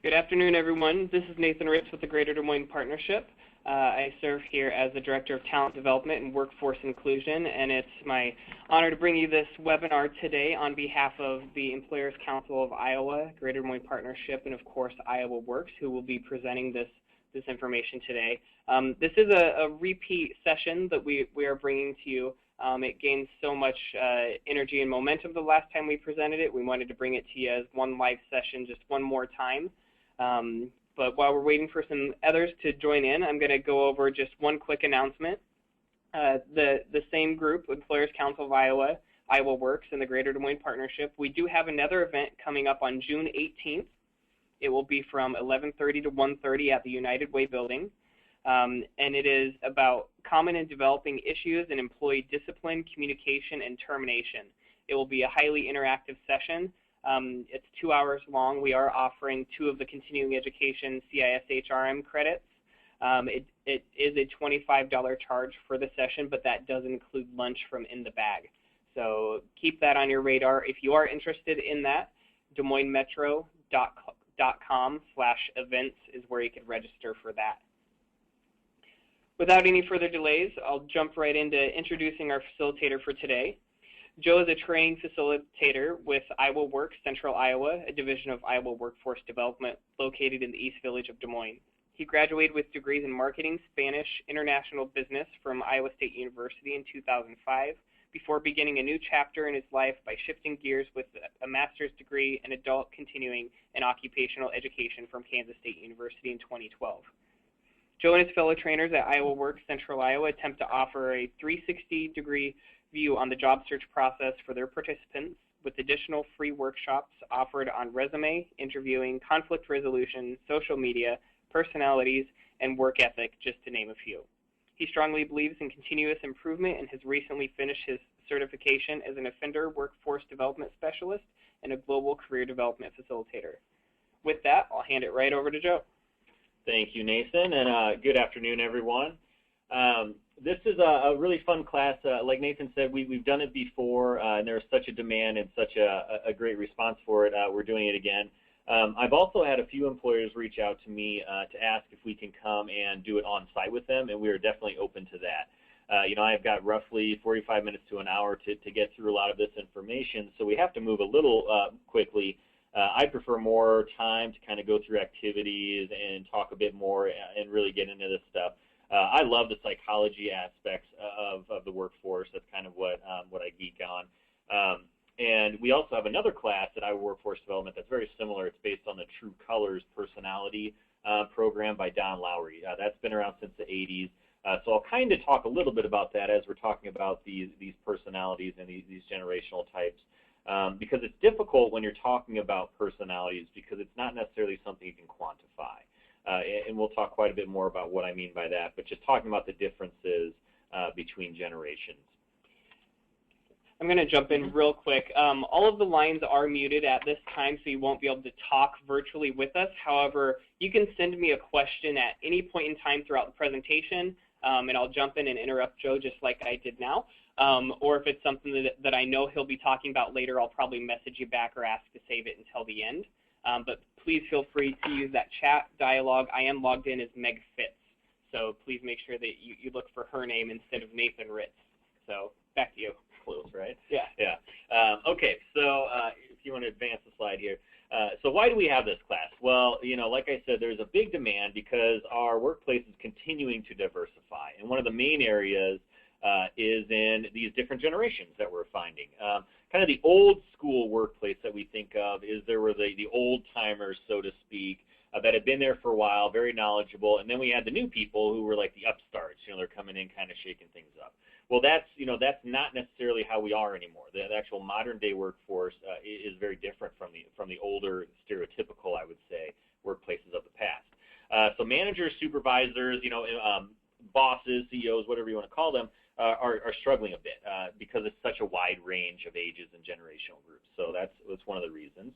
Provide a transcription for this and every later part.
Good afternoon, everyone. This is Nathan Ritz with the Greater Des Moines Partnership. I serve here as the Director of Talent Development and Workforce Inclusion, and it's my honor to bring you this webinar today on behalf of the Employers Council of Iowa, Greater Des Moines Partnership, and of course Iowa Works, who will be presenting this information today. This is a repeat session that we are bringing to you. It gained so much energy and momentum the last time we presented it. We wanted to bring it to you as one live session just one more time. But while we're waiting for some others to join in, I'm going to go over just one quick announcement. The same group, Employers Council of Iowa, Iowa Works, and the Greater Des Moines Partnership, we do have another event coming up on June 18th. It will be from 11:30 to 1:30 at the United Way building. And it is about common and developing issues in employee discipline, communication, and termination. It will be a highly interactive session. It's 2 hours long. We are offering 2 of the continuing education CISHRM credits. It is a $25 charge for the session, but that does include lunch from in the bag. So keep that on your radar. If you are interested in that, DesMoinesMetro.com/events is where you can register for that. Without any further delays, I'll jump right into introducing our facilitator for today. Joe is a training facilitator with Iowa Works, Central Iowa, a division of Iowa Workforce Development located in the East Village of Des Moines. He graduated with degrees in marketing, Spanish, international business from Iowa State University in 2005, before beginning a new chapter in his life by shifting gears with a master's degree in adult continuing and occupational education from Kansas State University in 2012. Joe and his fellow trainers at Iowa Works, Central Iowa attempt to offer a 360-degree view on the job search process for their participants, with additional free workshops offered on resume, interviewing, conflict resolution, social media, personalities, and work ethic, just to name a few. He strongly believes in continuous improvement and has recently finished his certification as an offender workforce development specialist and a global career development facilitator. With that, I'll hand it right over to Joe. Thank you, Nathan, and good afternoon, everyone. This is a really fun class. Like Nathan said, we've done it before, and there was such a demand and such a great response for it. We're doing it again. I've also had a few employers reach out to me to ask if we can come and do it on site with them, and we are definitely open to that. I've got roughly 45 minutes to an hour to get through a lot of this information, so we have to move a little quickly. I prefer more time to kind of go through activities and talk a bit more and really get into this stuff. I love the psychology aspects of the workforce. That's kind of what I geek on. And we also have another class at Iowa Workforce Development that's very similar. It's based on the True Colors personality program by Don Lowry. That's been around since the 80s. So I'll kind of talk a little bit about that as we're talking about these personalities and these generational types. Because it's difficult when you're talking about personalities because it's not necessarily something you can quantify. And we'll talk quite a bit more about what I mean by that, but just talking about the differences between generations. I'm going to jump in real quick. All of the lines are muted at this time, so you won't be able to talk virtually with us. However, you can send me a question at any point in time throughout the presentation, and I'll jump in and interrupt Joe just like I did now. Or if it's something that I know he'll be talking about later, I'll probably message you back or ask to save it until the end. But please feel free to use that chat dialogue. I am logged in as Meg Fitz, so please make sure that you look for her name instead of Nathan Ritz. So back to you. Close, right? Yeah. Yeah. Okay, so if you want to advance the slide here. So why do we have this class? Well, like I said, there's a big demand because our workplace is continuing to diversify. And one of the main areas is in these different generations that we're finding. Kind of the old school workplace that we think of is there were the old timers, so to speak, that had been there for a while, very knowledgeable, and then we had the new people who were like the upstarts. They're coming in, kind of shaking things up. Well, that's not necessarily how we are anymore. The actual modern day workforce is very different from the older stereotypical, I would say, workplaces of the past. So managers, supervisors, bosses, CEOs, whatever you want to call them, are struggling a bit because it's such a wide range of ages and generational groups. So that's one of the reasons.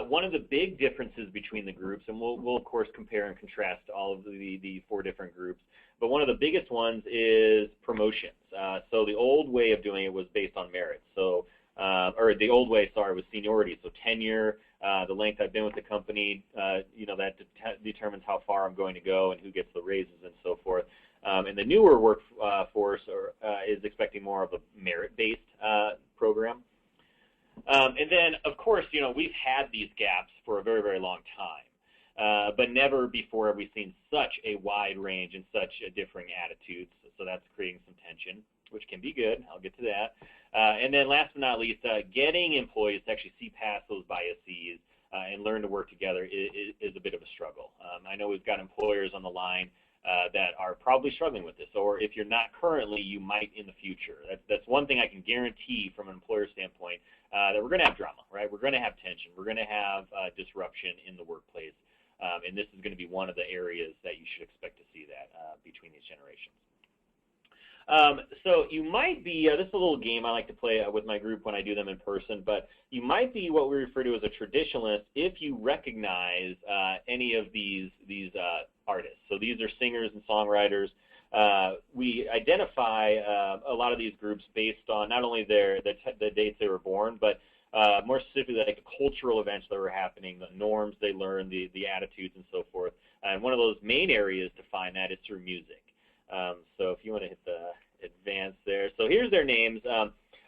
One of the big differences between the groups, and we'll of course compare and contrast all of the 4 different groups, but one of the biggest ones is promotions. So the old way of doing it was based on merit. So, or the old way, sorry, was seniority. So tenure, The length I've been with the company, that determines how far I'm going to go and who gets the raises and so forth. And the newer workforce is expecting more of a merit-based program. And then, of course, we've had these gaps for a very, very long time, but never before have we seen such a wide range and such differing attitudes. So that's creating some tension, which can be good. I'll get to that. And then last but not least, getting employees to actually see past those biases and learn to work together is a bit of a struggle. I know we've got employers on the line that are probably struggling with this, or if you're not currently, you might in the future. That's one thing I can guarantee from an employer standpoint, that we're going to have drama, right? We're going to have tension. We're going to have disruption in the workplace, and this is going to be one of the areas that you should expect to see that between these generations. So you might be, this is a little game I like to play with my group when I do them in person, but you might be what we refer to as a traditionalist if you recognize any of these artists. So these are singers and songwriters. We identify a lot of these groups based on not only the dates they were born, but more specifically like the cultural events that were happening, the norms they learned, the attitudes and so forth. And one of those main areas to find that is through music. So if you want to hit the advance there. So here's their names.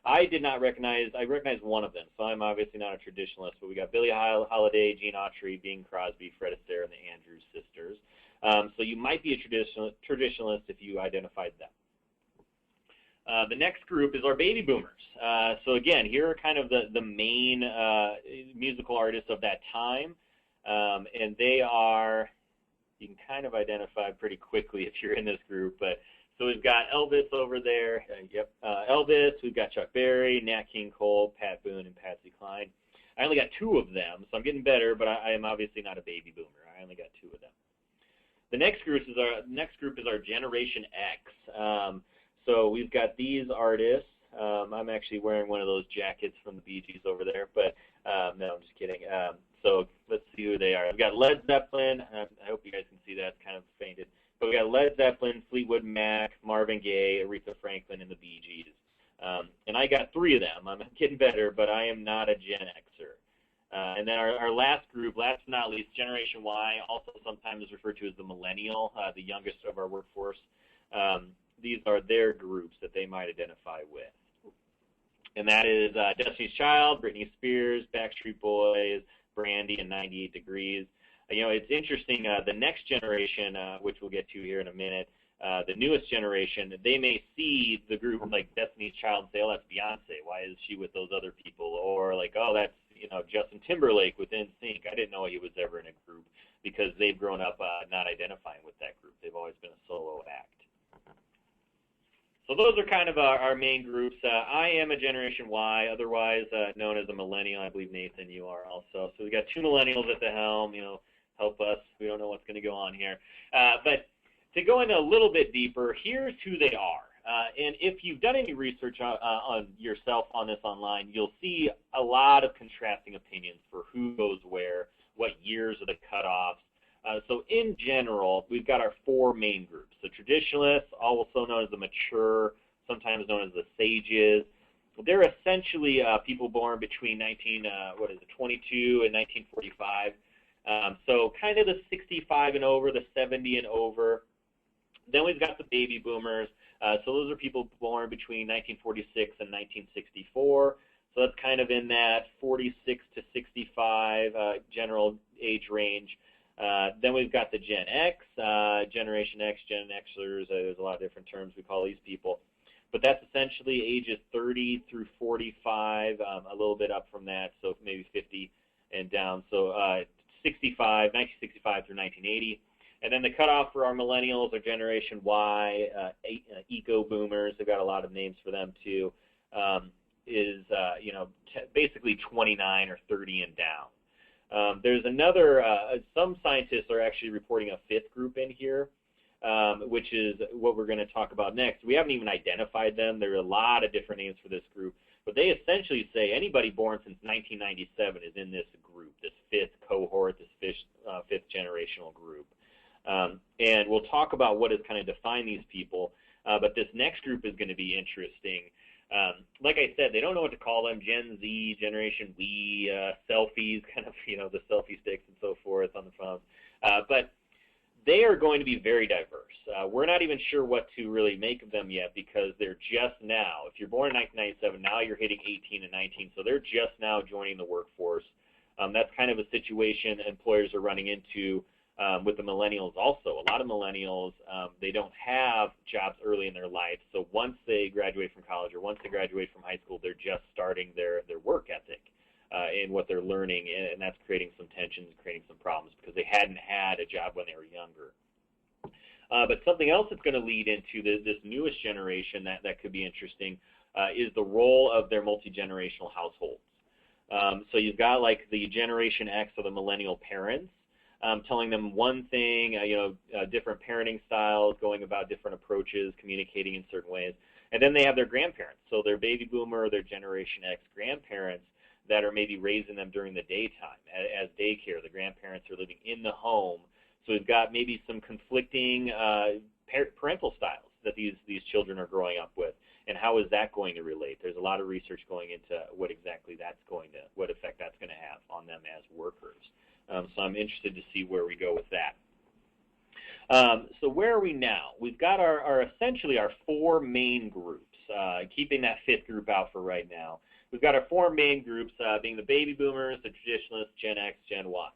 I recognized one of them, so I'm obviously not a traditionalist, but we got Billie Holiday, Gene Autry, Bing Crosby, Fred Astaire, and the Andrews Sisters. So you might be a traditionalist if you identified them. The next group is our baby boomers. So again, here are kind of the main musical artists of that time, and they are, you can kind of identify pretty quickly if you're in this group, but so we've got Elvis over there. Elvis. We've got Chuck Berry, Nat King Cole, Pat Boone, and Patsy Cline. I only got 2 of them, so I'm getting better, but I am obviously not a baby boomer. I only got 2 of them. The next group is our Generation X. So we've got these artists. I'm actually wearing one of those jackets from the Bee Gees over there, but no, I'm just kidding. So let's see who they are. We've got Led Zeppelin. I hope you guys can see that. It's kind of fainted. But we got Led Zeppelin, Fleetwood Mac, Marvin Gaye, Aretha Franklin, and the Bee Gees. And I got 3 of them. I'm getting better, but I am not a Gen Xer. And then our last group, last but not least, Generation Y, also sometimes referred to as the Millennial, the youngest of our workforce. These are their groups that they might identify with. And that is Destiny's Child, Britney Spears, Backstreet Boys, Brandy, and 98 Degrees. It's interesting, the next generation, which we'll get to here in a minute, the newest generation, they may see the group like Destiny's Child and say, oh, that's Beyonce. Why is she with those other people? Or like, oh, that's Justin Timberlake with NSYNC. I didn't know he was ever in a group because they've grown up not identifying with that group. They've always been a solo act. So those are kind of our main groups. I am a Generation Y, otherwise known as a Millennial. I believe, Nathan, you are also. So we got 2 Millennials at the helm. Help us. We don't know what's going to go on here. But to go into a little bit deeper, here's who they are. And if you've done any research on yourself on this online, you'll see a lot of contrasting opinions for who goes where, what years are the cutoffs. So in general, we've got our 4 main groups. The traditionalists, also known as the mature, sometimes known as the sages. They're essentially people born between 22 and 1945. So kind of the 65 and over, the 70 and over. Then we've got the baby boomers. So those are people born between 1946 and 1964. So that's kind of in that 46 to 65 general age range. Then we've got the Gen X, Generation X, Gen Xers. There's a lot of different terms we call these people. But that's essentially ages 30 through 45, a little bit up from that, so maybe 50 and down. So 1965 through 1980. And then the cutoff for our millennials are Generation Y, eco-boomers. They've got a lot of names for them too. Is basically 29 or 30 and down. There's another. Some scientists are actually reporting a 5th group in here, which is what we're going to talk about next. We haven't even identified them. There are a lot of different names for this group, but they essentially say anybody born since 1997 is in this group, this 5th cohort, this 5th generational group. And we'll talk about what has kind of defined these people, but this next group is going to be interesting. Like I said, they don't know what to call them, Gen Z, Generation We, selfies, kind of, the selfie sticks and so forth on the phones. But they are going to be very diverse. We're not even sure what to really make of them yet because they're just now, if you're born in 1997, now you're hitting 18 and 19, so they're just now joining the workforce. That's kind of a situation employers are running into with the millennials also. A lot of millennials, they don't have jobs early in their life, so once they graduate from college or once they graduate from high school, they're just starting their work ethic in what they're learning, and that's creating some tensions, creating some problems because they hadn't had a job when they were younger. But something else that's going to lead into this newest generation that could be interesting is the role of their multi-generational households. So you've got like the Generation X or the millennial parents telling them one thing, different parenting styles, going about different approaches, communicating in certain ways. And then they have their grandparents, so their baby boomer or their Generation X grandparents that are maybe raising them during the daytime as daycare. The grandparents are living in the home. So we've got maybe some conflicting parental styles that these children are growing up with. And how is that going to relate? There's a lot of research going into what effect that's going to have on them as workers. So I'm interested to see where we go with that. So where are we now? We've got essentially our four main groups, keeping that fifth group out for right now. We've got our four main groups being the baby boomers, the traditionalists, Gen X, Gen Y.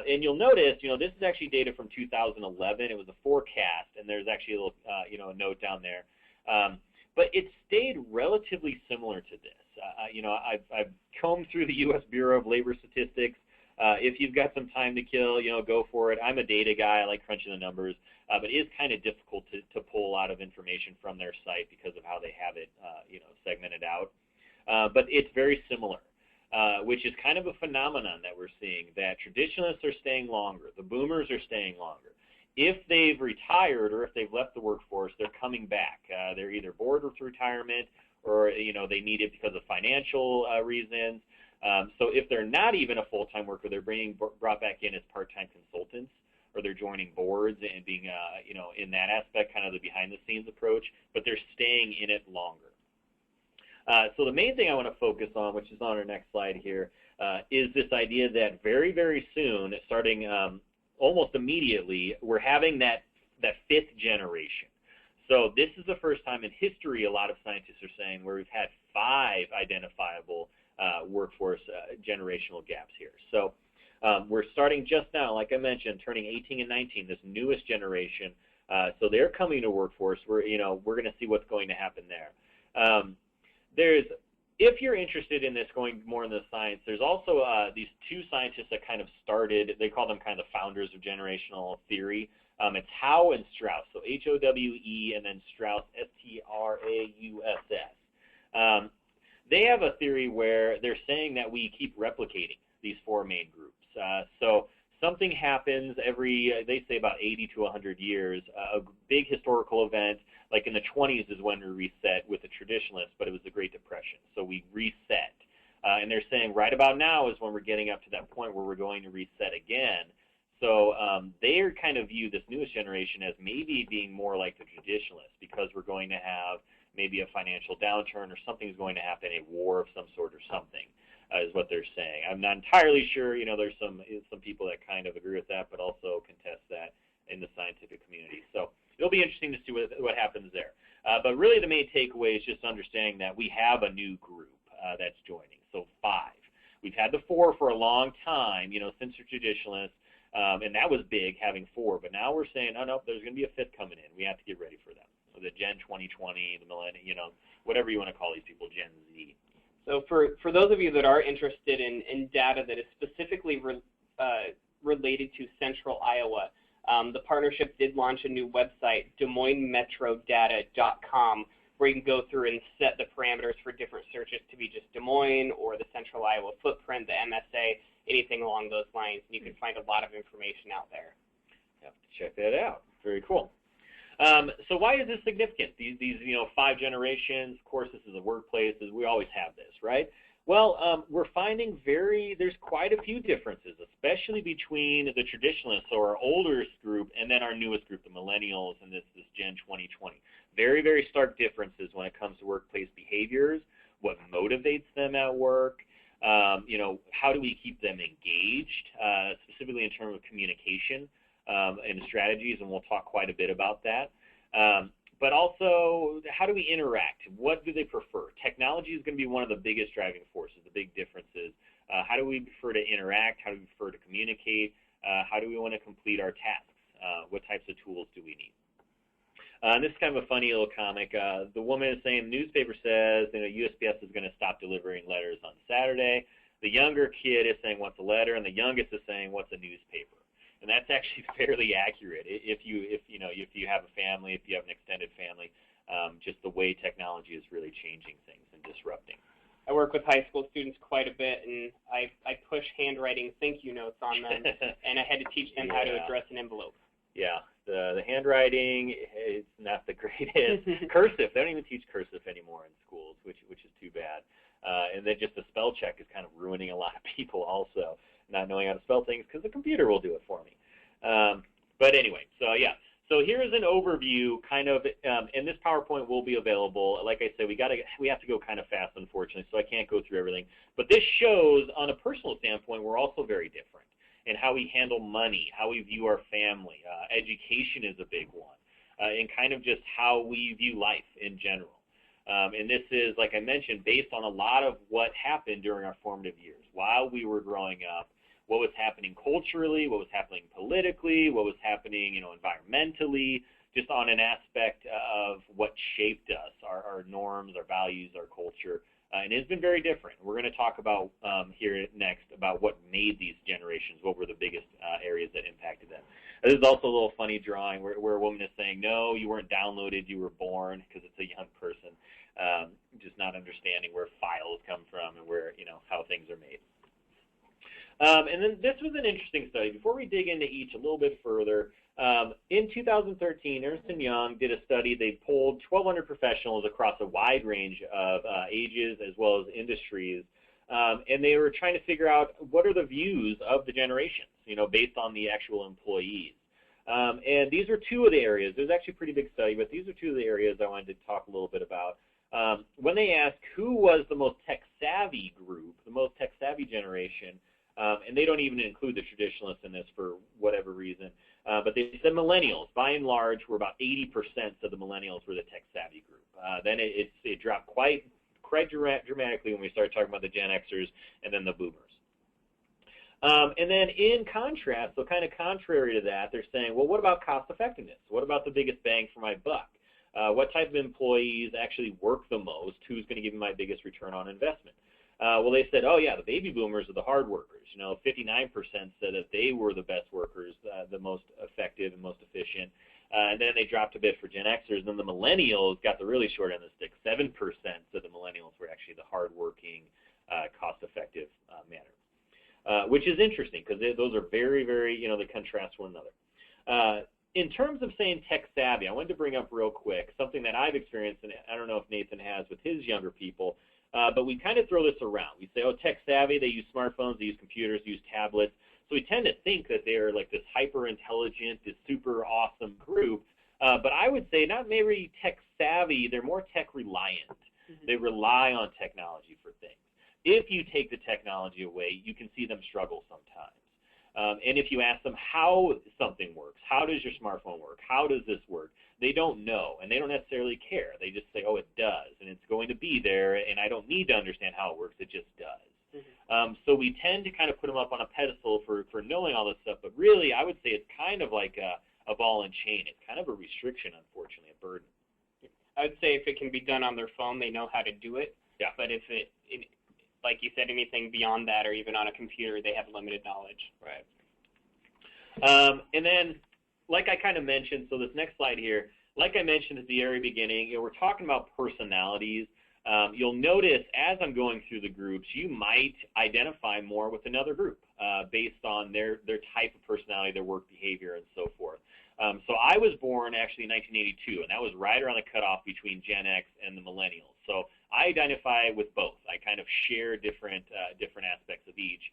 And you'll notice, this is actually data from 2011. It was a forecast, and there's actually a little, a note down there. But it stayed relatively similar to this. I've combed through the U.S. Bureau of Labor Statistics. If you've got some time to kill, go for it. I'm a data guy. I like crunching the numbers. But it is kind of difficult to pull a lot of information from their site because of how they have it, segmented out. But it's very similar, which is kind of a phenomenon that we're seeing, that traditionalists are staying longer. The boomers are staying longer. If they've retired or if they've left the workforce, they're coming back. They're either bored with retirement or, they need it because of financial reasons. So if they're not even a full-time worker, they're being brought back in as part-time consultants, or they're joining boards and being, in that aspect, kind of the behind-the-scenes approach, but they're staying in it longer. So the main thing I want to focus on, which is on our next slide here, is this idea that very, very soon, starting almost immediately, we're having that fifth generation. So this is the first time in history, a lot of scientists are saying, where we've had 5 identifiable workforce generational gaps here. So we're starting just now, like I mentioned, turning 18 and 19, this newest generation. So they're coming to workforce. We're going to see what's going to happen there. If you're interested in this, going more into the science, there's also these 2 scientists that kind of started, they call them kind of the founders of generational theory. It's Howe and Strauss, so H-O-W-E, and then Strauss, S-T-R-A-U-S-S. They have a theory where they're saying that we keep replicating these 4 main groups. So something happens they say about 80 to 100 years, a big historical event, like in the 20s is when we reset with the traditionalists, but it was the Great Depression. So we reset. And they're saying right about now is when we're getting up to that point where we're going to reset again. So they kind of view this newest generation as maybe being more like the traditionalists because we're going to have maybe a financial downturn or something's going to happen, a war of some sort or something, is what they're saying. I'm not entirely sure. There's some people that kind of agree with that, but also contest that in the scientific community. So it'll be interesting to see what happens there. But really the main takeaway is just understanding that we have a new group that's joining, so 5. We've had the 4 for a long time, since the traditionalists, and that was big, having 4. But now we're saying, oh, no, there's going to be a 5th coming in. We have to get ready for them. So the Gen 2020, the Millennial, whatever you want to call these people, Gen Z. So for those of you that are interested in data that is specifically related to Central Iowa, the partnership did launch a new website, DesMoinesMetroData.com, where you can go through and set the parameters for different searches to be just Des Moines or the Central Iowa footprint, the MSA, anything along those lines. And you can find a lot of information out there. Have to check that out. Very cool. So why is this significant? These 5 generations, of course, this is a workplace. We always have this, right? Well, we're finding there's quite a few differences, especially between the traditionalists, so our oldest group, and then our newest group, the millennials, and this Gen 2020. Very, very stark differences when it comes to workplace behaviors, what motivates them at work, how do we keep them engaged, specifically in terms of communication and strategies, and we'll talk quite a bit about that. But also, how do we interact? What do they prefer? Technology is going to be one of the biggest driving forces, the big differences. How do we prefer to interact? How do we prefer to communicate? How do we want to complete our tasks? What types of tools do we need? And this is kind of a funny little comic. The woman is saying, the newspaper says, USPS is going to stop delivering letters on Saturday. The younger kid is saying, what's a letter? And the youngest is saying, what's a newspaper? And that's actually fairly accurate. If you have a family, if you have an extended family, just the way technology is really changing things and disrupting. I work with high school students quite a bit, and I push handwriting thank you notes on them, and I had to teach them how to address an envelope. Yeah, the handwriting is not the greatest. Cursive, they don't even teach cursive anymore in schools, which is too bad. And then just the spell check is kind of ruining a lot of people also, not knowing how to spell things because the computer will do it for me. But anyway, so here is an overview, kind of, and this PowerPoint will be available. Like I said, we have to go kind of fast, unfortunately, so I can't go through everything. But this shows, on a personal standpoint, we're also very different in how we handle money, how we view our family. Education is a big one, and kind of just how we view life in general. And this is, like I mentioned, based on a lot of what happened during our formative years. While we were growing up, what was happening culturally, what was happening politically, what was happening, environmentally, just on an aspect of what shaped us, our norms, our values, our culture. And it's been very different. We're going to talk about here next about what made these generations, what were the biggest areas that impacted them. This is also a little funny drawing where a woman is saying, no, you weren't downloaded, you were born, because it's a young person, just not understanding where files come from and where, how things are made. And then this was an interesting study. Before we dig into each a little bit further, in 2013, Ernst & Young did a study. They polled 1,200 professionals across a wide range of ages as well as industries, and they were trying to figure out what are the views of the generations, based on the actual employees. And these are two of the areas. It was actually a pretty big study, but these are two of the areas I wanted to talk a little bit about. When they asked who was the most tech-savvy group, the most tech-savvy generation, and they don't even include the traditionalists in this for whatever reason, but they said millennials. By and large, were about 80% of the millennials were the tech-savvy group. Then it dropped quite dramatically when we started talking about the Gen Xers and then the boomers. And then in contrast, so kind of contrary to that, they're saying, well, what about cost effectiveness? What about the biggest bang for my buck? What type of employees actually work the most? Who's going to give me my biggest return on investment? Well, they said, oh, yeah, the baby boomers are the hard workers. 59% said that they were the best workers, the most effective and most efficient. And then they dropped a bit for Gen Xers. And then the millennials got the really short end of the stick. 7% said the millennials were actually the hardworking, cost-effective manner, which is interesting because those are very, very, they contrast one another. In terms of saying tech-savvy, I wanted to bring up real quick something that I've experienced, and I don't know if Nathan has with his younger people, but we kind of throw this around. We say, oh, tech-savvy, they use smartphones, they use computers, they use tablets. So we tend to think that they're like this hyper-intelligent, this super awesome group. But I would say not maybe tech-savvy, they're more tech-reliant. Mm-hmm. They rely on technology for things. If you take the technology away, you can see them struggle sometimes. And if you ask them how something works, how does your smartphone work, how does this work, they don't know, and they don't necessarily care. They just say, oh, it does, and it's going to be there, and I don't need to understand how it works, it just does. Mm-hmm. So we tend to kind of put them up on a pedestal for knowing all this stuff, but really I would say it's kind of like a ball and chain. It's kind of a restriction, unfortunately, a burden. I would say if it can be done on their phone, they know how to do it. Yeah. But if it like you said, anything beyond that or even on a computer, they have limited knowledge. Right. And then, like I kind of mentioned, so this next slide here, like I mentioned at the very beginning, we're talking about personalities. You'll notice as I'm going through the groups, you might identify more with another group based on their type of personality, their work behavior, and so forth. So I was born actually in 1982, and that was right around the cutoff between Gen X and the Millennials. So I identify with both. I kind of share different aspects of each.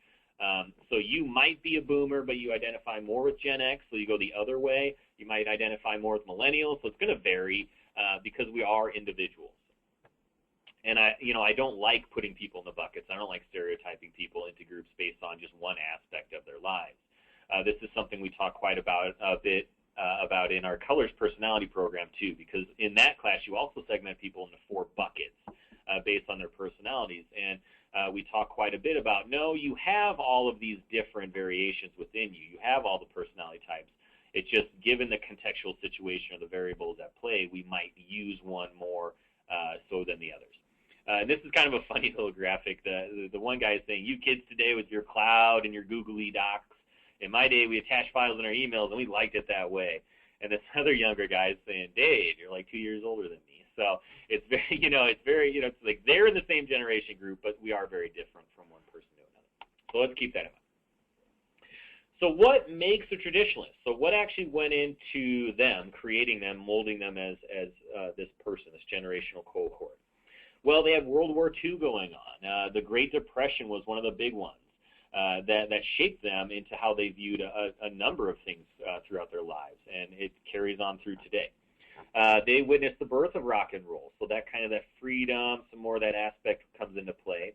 So you might be a boomer, but you identify more with Gen X, so you go the other way. You might identify more with millennials, so it's going to vary because we are individuals. And I don't like putting people in the buckets. I don't like stereotyping people into groups based on just one aspect of their lives. This is something we talk quite a bit about in our Colors Personality program too, because in that class you also segment people into 4 buckets based on their personalities. And we talk quite a bit about, no, you have all of these different variations within you. You have all the personality types. It's just given the contextual situation or the variables at play, we might use one more so than the others. This is kind of a funny little graphic. The one guy is saying, you kids today with your cloud and your googly docs. In my day, we attached files in our emails, and we liked it that way. And this other younger guy is saying, Dave, you're like 2 years older than me. So it's very, it's like they're in the same generation group, but we are very different from one person to another. So let's keep that in mind. So what makes a traditionalist? So what actually went into them, creating them, molding them as this person, this generational cohort? Well, they had World War II going on. The Great Depression was one of the big ones that shaped them into how they viewed a number of things throughout their lives, and it carries on through today. They witnessed the birth of rock and roll, so that freedom, some more of that aspect comes into play.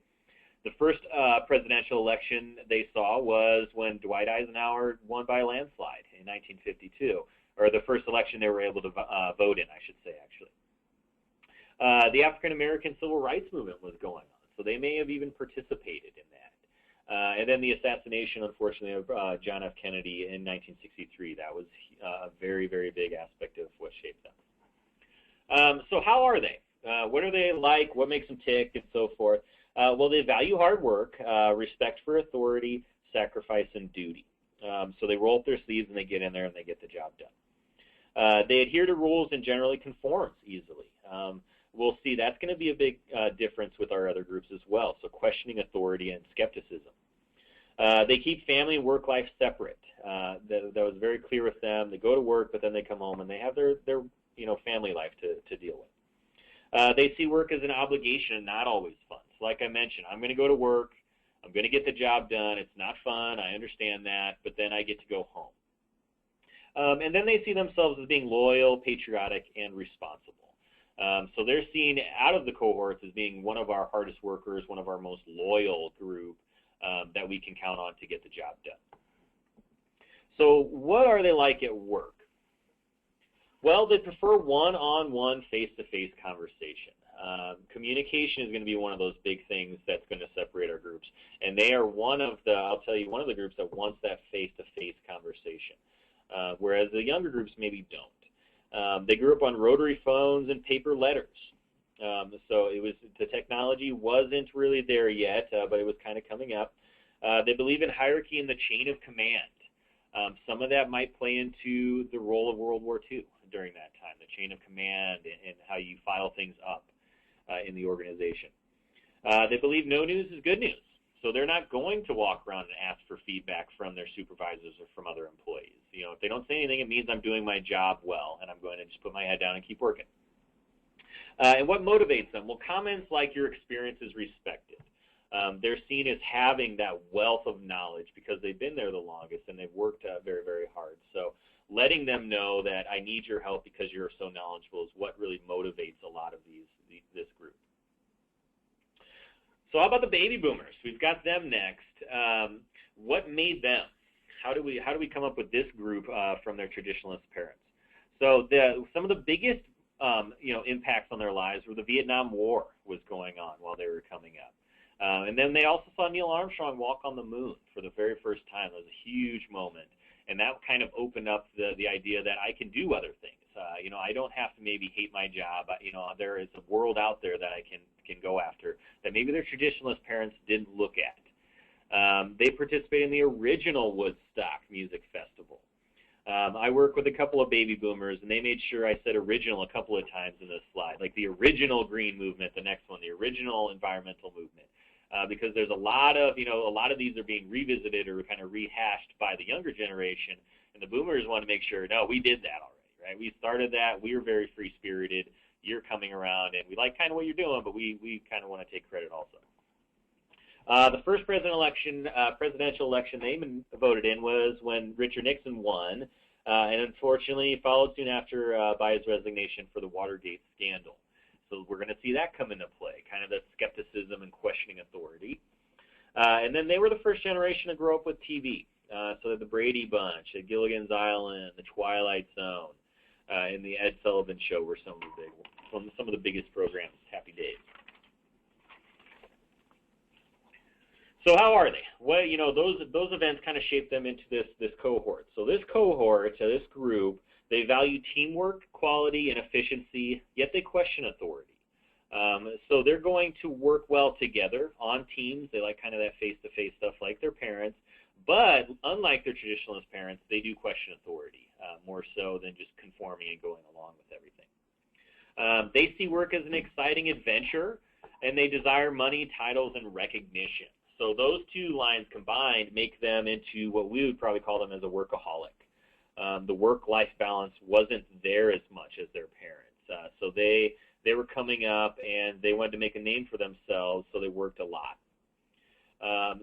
The first presidential election they saw was when Dwight Eisenhower won by a landslide in 1952, or the first election they were able to vote in, I should say, actually. The African-American Civil Rights Movement was going on, so they may have even participated in that. And then the assassination, unfortunately, of John F. Kennedy in 1963. That was a very, very big aspect of what shaped them. So how are they? What are they like? What makes them tick, and so forth? Well, they value hard work, respect for authority, sacrifice, and duty. So they roll up their sleeves, and they get in there, and they get the job done. They adhere to rules and generally conform easily. We'll see that's going to be a big difference with our other groups as well, so questioning authority and skepticism. They keep family and work life separate. That was very clear with them. They go to work, but then they come home and they have their family life to deal with. They see work as an obligation and not always fun. So like I mentioned, I'm going to go to work. I'm going to get the job done. It's not fun. I understand that, but then I get to go home. And then they see themselves as being loyal, patriotic, and responsible. So they're seen out of the cohorts as being one of our hardest workers, one of our most loyal group that we can count on to get the job done. So what are they like at work? Well, they prefer one-on-one, face-to-face conversation. Communication is going to be one of those big things that's going to separate our groups. And they are one of the groups that wants that face-to-face conversation, whereas the younger groups maybe don't. They grew up on rotary phones and paper letters. So the technology wasn't really there yet, but it was kind of coming up. They believe in hierarchy and the chain of command. Some of that might play into the role of World War II during that time, the chain of command and how you file things up in the organization. They believe no news is good news. So they're not going to walk around and ask for feedback from their supervisors or from other employees. If they don't say anything, it means I'm doing my job well, and I'm going to just put my head down and keep working. And what motivates them? Well, comments like your experience is respected. They're seen as having that wealth of knowledge because they've been there the longest and they've worked very, very hard. So letting them know that I need your help because you're so knowledgeable is what really motivates a lot of this group. So how about the baby boomers? We've got them next. What made them? How do we come up with this group from their traditionalist parents? So some of the biggest impacts on their lives were the Vietnam War was going on while they were coming up. And then they also saw Neil Armstrong walk on the moon for the very first time. It was a huge moment. And that kind of opened up the idea that I can do other things. I don't have to maybe hate my job. There is a world out there that I can go after that maybe their traditionalist parents didn't look at. They participated in the original Woodstock Music Festival. I work with a couple of baby boomers, and they made sure I said original a couple of times in this slide, like the original green movement, the next one, the original environmental movement, because there's a lot of these are being revisited or kind of rehashed by the younger generation, And the boomers want to make sure, no, we did that already, right? We started that. We were very free-spirited. You're coming around, and we like kind of what you're doing, but we kind of want to take credit also. The first presidential election they voted in was when Richard Nixon won, and unfortunately followed soon after by his resignation for the Watergate scandal. So we're going to see that come into play, kind of the skepticism and questioning authority. And then they were the first generation to grow up with TV. So the Brady Bunch, the Gilligan's Island, the Twilight Zone, and the Ed Sullivan Show were some of the biggest programs. Happy days. So how are they? Well, those events kind of shaped them into this cohort. So this cohort, this group, they value teamwork, quality, and efficiency, yet they question authority. So they're going to work well together on teams. They like kind of that face-to-face stuff like their parents. But unlike their traditionalist parents, they do question authority, more so than just conforming and going along with everything. They see work as an exciting adventure, and they desire money, titles, and recognition. So those two lines combined make them into what we would probably call them as a workaholic. The work-life balance wasn't there as much as their parents. So they were coming up, and they wanted to make a name for themselves, so they worked a lot.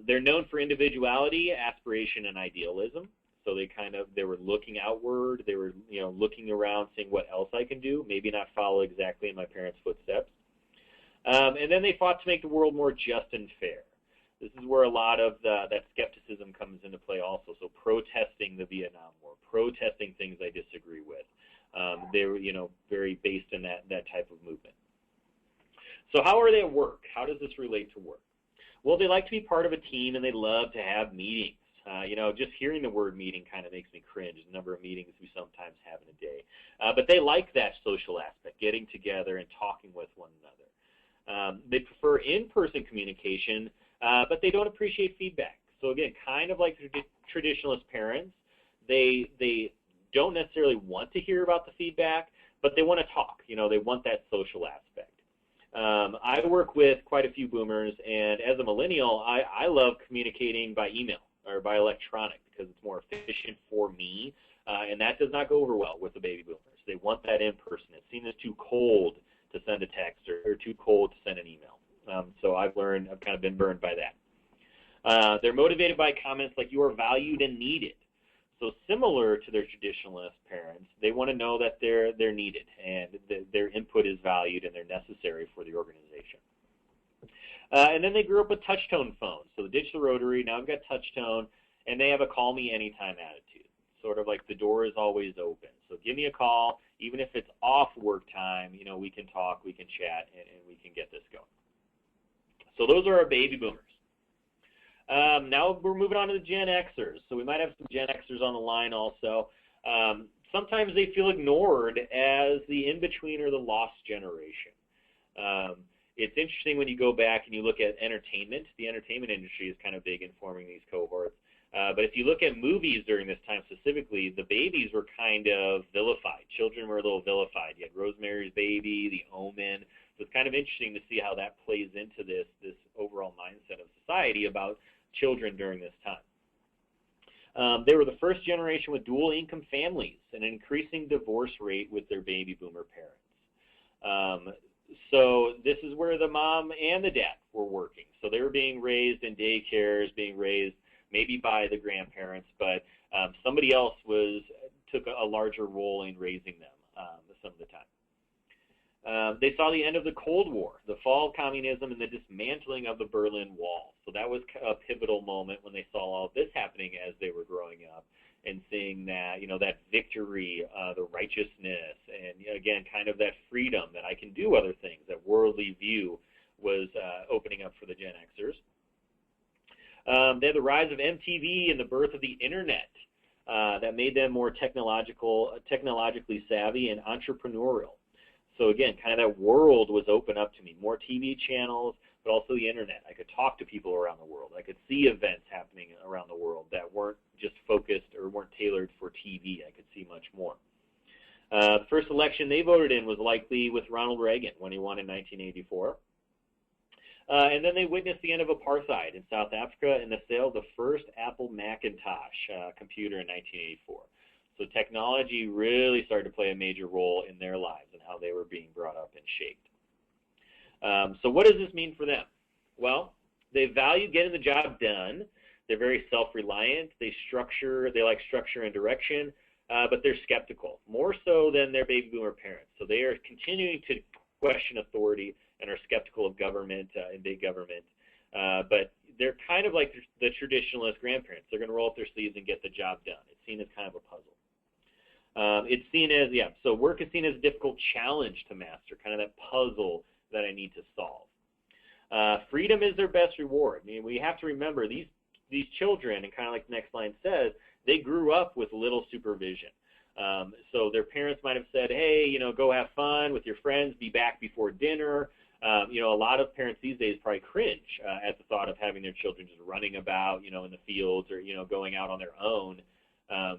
They're known for individuality, aspiration, and idealism. So they were looking outward. They were looking around, seeing what else I can do. Maybe not follow exactly in my parents' footsteps. And then they fought to make the world more just and fair. This is where a lot of that skepticism comes into play also. So protesting the Vietnam War, protesting things I disagree with. They were very based in that type of movement. So how are they at work? How does this relate to work? Well, they like to be part of a team, and they love to have meetings. Just hearing the word meeting kind of makes me cringe, the number of meetings we sometimes have in a day. But they like that social aspect, getting together and talking with one another. They prefer in-person communication, but they don't appreciate feedback. So again, kind of like traditionalist parents, they don't necessarily want to hear about the feedback, but they want to talk. They want that social aspect. I work with quite a few boomers, and as a millennial, I love communicating by email or by electronic because it's more efficient for me, and that does not go over well with the baby boomers. They want that in person. It's seen as too cold to send a text or too cold to send an email. So I've kind of been burned by that. They're motivated by comments like, you are valued and needed. So similar to their traditionalist parents, they want to know that they're needed and their input is valued and they're necessary for the organization. And then they grew up with touch-tone phones. So the digital rotary, now I've got touch-tone, and they have a call me anytime attitude. Sort of like the door is always open. So give me a call, even if it's off work time, we can talk, we can chat, and we can get this going. So those are our baby boomers. Now we're moving on to the Gen Xers. So we might have some Gen Xers on the line also. Sometimes they feel ignored as the in-between or the lost generation. It's interesting when you go back and you look at entertainment. The entertainment industry is kind of big in forming these cohorts. But if you look at movies during this time specifically, the babies were kind of vilified. Children were a little vilified. You had Rosemary's Baby, The Omen. So it's kind of interesting to see how that plays into this overall mindset of society about children during this time. They were the first generation with dual income families and an increasing divorce rate with their baby boomer parents. So this is where the mom and the dad were working. So they were being raised in daycares, being raised maybe by the grandparents, but somebody else took a larger role in raising them some of the time. They saw the end of the Cold War, the fall of communism, and the dismantling of the Berlin Wall. So that was a pivotal moment when they saw all of this happening as they were growing up and seeing that, that victory, the righteousness, and again, kind of that freedom that I can do other things, that worldly view was opening up for the Gen Xers. They had the rise of MTV and the birth of the internet that made them more technologically savvy and entrepreneurial. So again, kind of that world was open up to me. More TV channels, but also the internet. I could talk to people around the world. I could see events happening around the world that weren't just focused or weren't tailored for TV. I could see much more. The first election they voted in was likely with Ronald Reagan when he won in 1984. And then they witnessed the end of apartheid in South Africa and the sale of the first Apple Macintosh computer in 1984. So technology really started to play a major role in their lives and how they were being brought up and shaped. So what does this mean for them? Well, they value getting the job done. They're very self-reliant. They like structure and direction, but they're skeptical, more so than their baby boomer parents. So they are continuing to question authority and are skeptical of government and big government. But they're kind of like the traditionalist grandparents. They're going to roll up their sleeves and get the job done. It's seen as kind of a puzzle. It's seen as, so work is seen as a difficult challenge to master, kind of that puzzle that I need to solve. Freedom is their best reward. I mean, we have to remember these children, and kind of like the next line says, they grew up with little supervision. So their parents might have said, hey, go have fun with your friends, be back before dinner. A lot of parents these days probably cringe at the thought of having their children just running about, in the fields or, going out on their own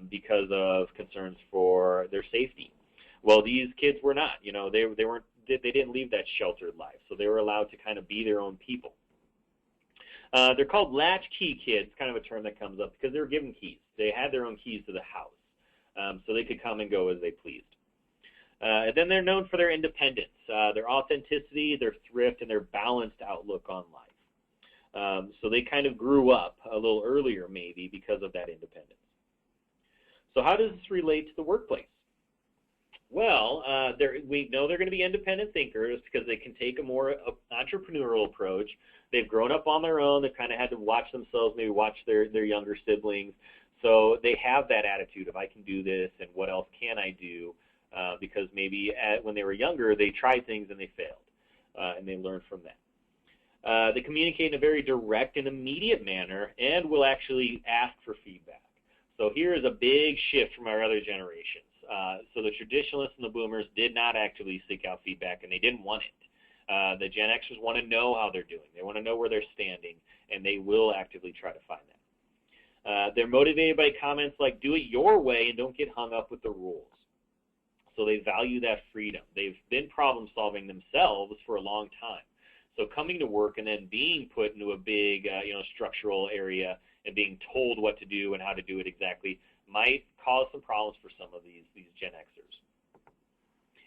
because of concerns for their safety. Well, these kids were not. They didn't leave that sheltered life, so they were allowed to kind of be their own people. They're called latchkey kids, kind of a term that comes up because they were given keys. They had their own keys to the house, so they could come and go as they pleased. And then they're known for their independence, their authenticity, their thrift, and their balanced outlook on life. So they kind of grew up a little earlier, maybe, because of that independence. So how does this relate to the workplace? Well, we know they're going to be independent thinkers because they can take a more entrepreneurial approach. They've grown up on their own. They've kind of had to watch themselves, maybe watch their younger siblings. So they have that attitude of I can do this and what else can I do? Because maybe when they were younger, they tried things and they failed, and they learned from that. They communicate in a very direct and immediate manner and will actually ask for feedback. So here is a big shift from our other generations. So the traditionalists and the boomers did not actively seek out feedback, and they didn't want it. The Gen Xers want to know how they're doing. They want to know where they're standing, and they will actively try to find that. They're motivated by comments like, do it your way and don't get hung up with the rules. So they value that freedom. They've been problem solving themselves for a long time. So coming to work and then being put into a big, structural area and being told what to do and how to do it exactly might cause some problems for some of these Gen Xers.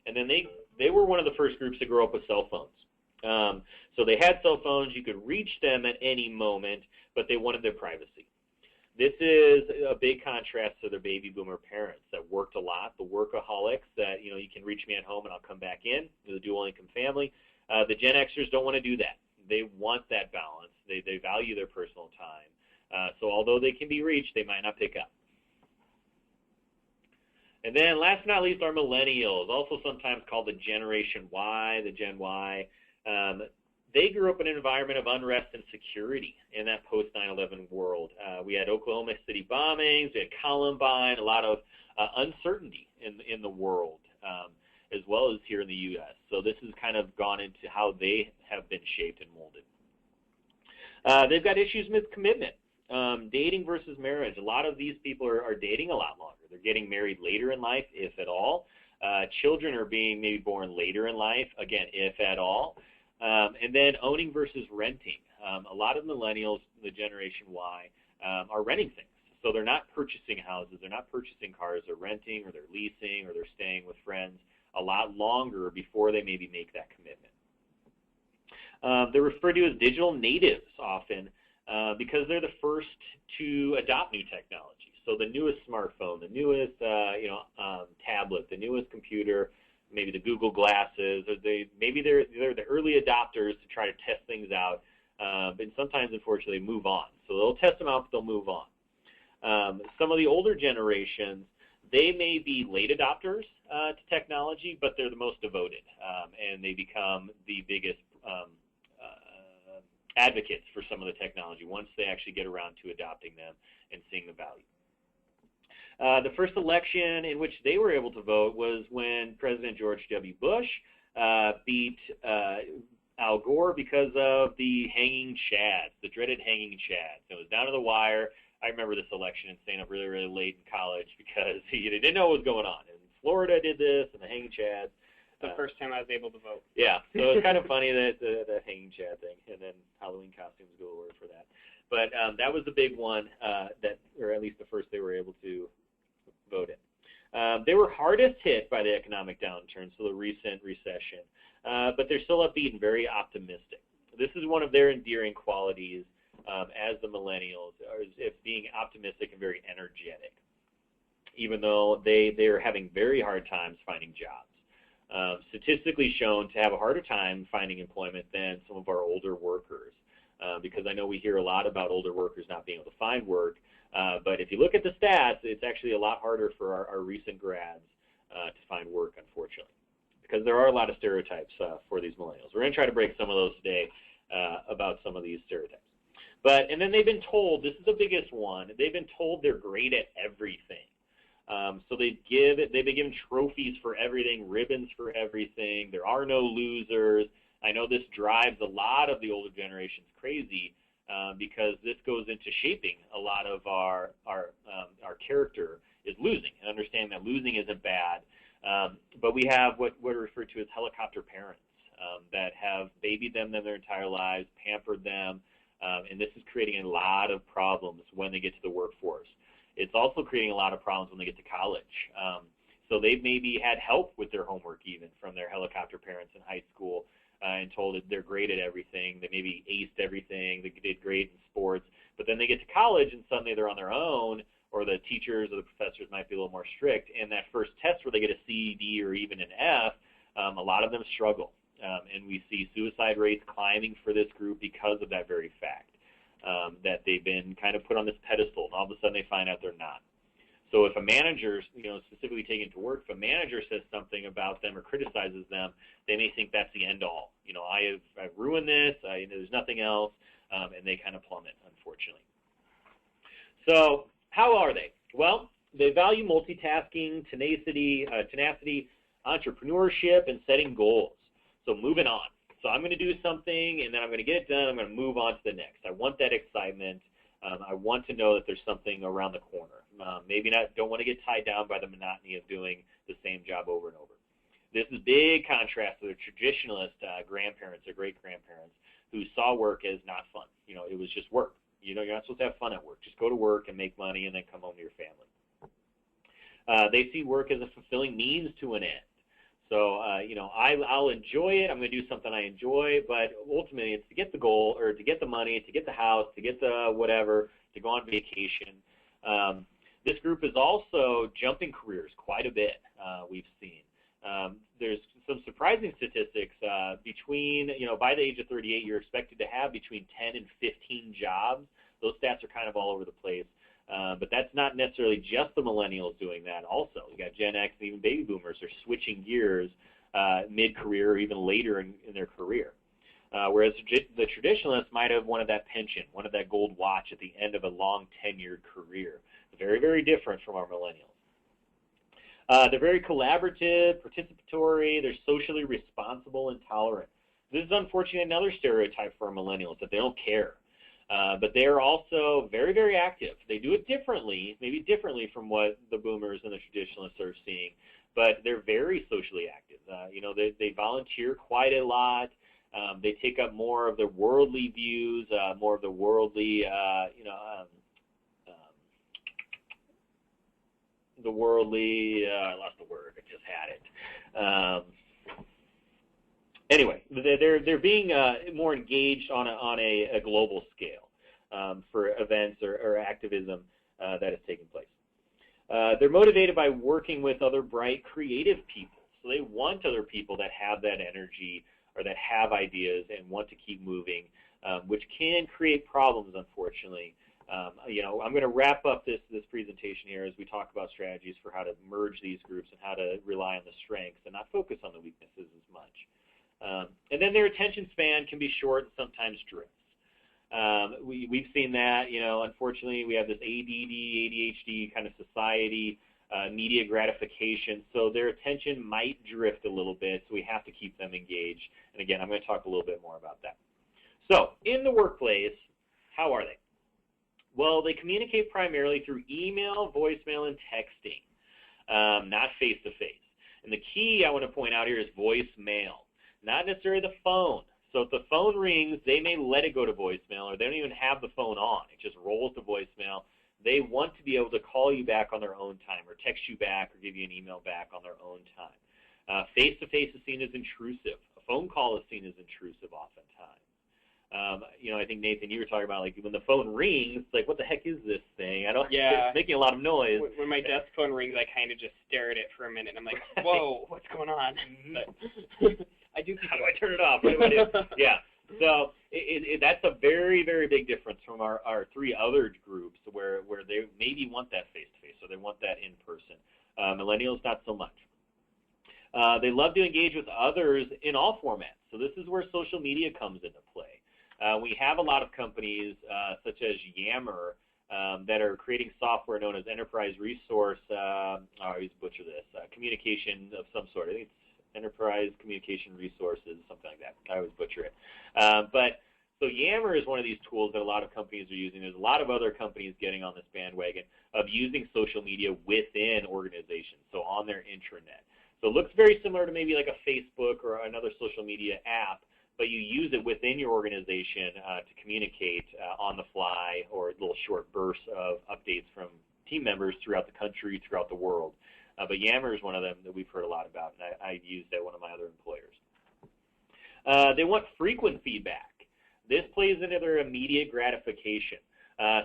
And then they were one of the first groups to grow up with cell phones. So they had cell phones. You could reach them at any moment, but they wanted their privacy. This is a big contrast to their baby boomer parents that worked a lot, the workaholics that, you can reach me at home and I'll come back in, the dual income family. The Gen Xers don't want to do that. They want that balance. They value their personal time. So although they can be reached, they might not pick up. And then last but not least are millennials, also sometimes called the Generation Y, the Gen Y. They grew up in an environment of unrest and security in that post-9/11 world. We had Oklahoma City bombings, we had Columbine, a lot of uncertainty in the world, as well as here in the U.S. So this has kind of gone into how they have been shaped and molded. They've got issues with commitment, dating versus marriage. A lot of these people are dating a lot longer. They're getting married later in life, if at all. Children are being maybe born later in life, again, if at all. And then owning versus renting. A lot of millennials, the Generation Y, are renting things. So they're not purchasing houses, they're not purchasing cars, they're renting or they're leasing or they're staying with friends a lot longer before they maybe make that commitment. They're referred to as digital natives often because they're the first to adopt new technology. So the newest smartphone, the newest tablet, the newest computer, maybe the Google glasses, or maybe they're the early adopters to try to test things out, but sometimes, unfortunately, they move on. So they'll test them out, but they'll move on. Some of the older generations, they may be late adopters to technology, but they're the most devoted, and they become the biggest advocates for some of the technology once they actually get around to adopting them and seeing the value. The first election in which they were able to vote was when President George W. Bush beat Al Gore because of the hanging chads, the dreaded hanging chads. It was down to the wire. I remember this election and staying up really, really late in college because they didn't know what was going on. And Florida did this and the hanging chads. The first time I was able to vote. Yeah, so it's kind of funny that the hanging chad thing, and then Halloween costumes go to work for that. But that was the big one or at least the first they were able to vote in. They were hardest hit by the economic downturn, so the recent recession, but they're still upbeat and very optimistic. This is one of their endearing qualities as the millennials, is being optimistic and very energetic, even though they are having very hard times finding jobs. Statistically shown to have a harder time finding employment than some of our older workers, because I know we hear a lot about older workers not being able to find work, but if you look at the stats, it's actually a lot harder for our recent grads to find work, unfortunately, because there are a lot of stereotypes for these millennials. We're going to try to break some of those today about some of these stereotypes. And then they've been told, this is the biggest one, they've been told they're great at everything. So they've been given trophies for everything, ribbons for everything. There are no losers. I know this drives a lot of the older generations crazy because this goes into shaping a lot of our character is losing, and understanding that losing isn't bad. But we have what are referred to as helicopter parents that have babied them their entire lives, pampered them, and this is creating a lot of problems when they get to the workforce. It's also creating a lot of problems when they get to college. So they've maybe had help with their homework even from their helicopter parents in high school and told that they're great at everything. They maybe aced everything. They did great in sports. But then they get to college and suddenly they're on their own, or the teachers or the professors might be a little more strict. And that first test where they get a C, D, or even an F, a lot of them struggle. And we see suicide rates climbing for this group because of that very fact. That they've been kind of put on this pedestal, and all of a sudden they find out they're not. So if a manager, specifically taken to work, if a manager says something about them or criticizes them, they may think that's the end all. I've ruined this. There's nothing else, and they kind of plummet, unfortunately. So how are they? Well, they value multitasking, tenacity, entrepreneurship, and setting goals. So moving on. So I'm going to do something, and then I'm going to get it done. I'm going to move on to the next. I want that excitement. I want to know that there's something around the corner. Don't want to get tied down by the monotony of doing the same job over and over. This is big contrast to the traditionalist grandparents or great-grandparents who saw work as not fun. It was just work. You're not supposed to have fun at work. Just go to work and make money and then come home to your family. They see work as a fulfilling means to an end. So, I'll enjoy it. I'm going to do something I enjoy, but ultimately it's to get the goal, or to get the money, to get the house, to get the whatever, to go on vacation. This group is also jumping careers quite a bit, we've seen. There's some surprising statistics. By the age of 38, you're expected to have between 10 and 15 jobs. Those stats are kind of all over the place. But that's not necessarily just the millennials doing that also. You got Gen X and even baby boomers are switching gears mid-career or even later in their career. Whereas the traditionalists might have wanted that pension, wanted that gold watch at the end of a long tenured career. Very, very different from our millennials. They're very collaborative, participatory, they're socially responsible and tolerant. This is unfortunately another stereotype for our millennials, that they don't care. But they are also very, very active. They do it differently, maybe differently from what the boomers and the traditionalists are seeing, but they're very socially active. They volunteer quite a lot. They take up more of the worldly views, more of the worldly, I lost the word, I just had it. Anyway, they're being more engaged on a global scale for events or activism that is taking place. They're motivated by working with other bright, creative people. So they want other people that have that energy or that have ideas and want to keep moving, which can create problems, unfortunately. I'm going to wrap up this presentation here as we talk about strategies for how to merge these groups and how to rely on the strengths and not focus on the weaknesses as much. And then their attention span can be short and sometimes drifts. We've seen that, unfortunately we have this ADD, ADHD kind of society, media gratification, so their attention might drift a little bit, so we have to keep them engaged. And again, I'm going to talk a little bit more about that. So, in the workplace, how are they? Well, they communicate primarily through email, voicemail, and texting, not face-to-face. And the key I want to point out here is voicemail, not necessarily the phone. So if the phone rings, they may let it go to voicemail, or they don't even have the phone on. It just rolls to voicemail. They want to be able to call you back on their own time or text you back or give you an email back on their own time. Face-to-face is seen as intrusive. A phone call is seen as intrusive oftentimes. I think, Nathan, you were talking about, like, when the phone rings, like, what the heck is this thing? It's making a lot of noise. When my desk phone rings, I kind of just stare at it for a minute, and I'm like, whoa, what's going on? But I do. How do I turn it off? What do I do? Yeah. So that's a very, very big difference from our three other groups where they maybe want that face-to-face, or they want that in person. Millennials, not so much. They love to engage with others in all formats. So this is where social media comes into play. We have a lot of companies such as Yammer that are creating software known as enterprise resource, I always butcher this, communication of some sort. I think it's enterprise communication resources, something like that. I always butcher it. So Yammer is one of these tools that a lot of companies are using. There's a lot of other companies getting on this bandwagon of using social media within organizations, so on their intranet. So it looks very similar to maybe like a Facebook or another social media app, but you use it within your organization to communicate on the fly or little short bursts of updates from team members throughout the country, throughout the world. But Yammer is one of them that we've heard a lot about, and I've used at one of my other employers. They want frequent feedback. This plays into their immediate gratification.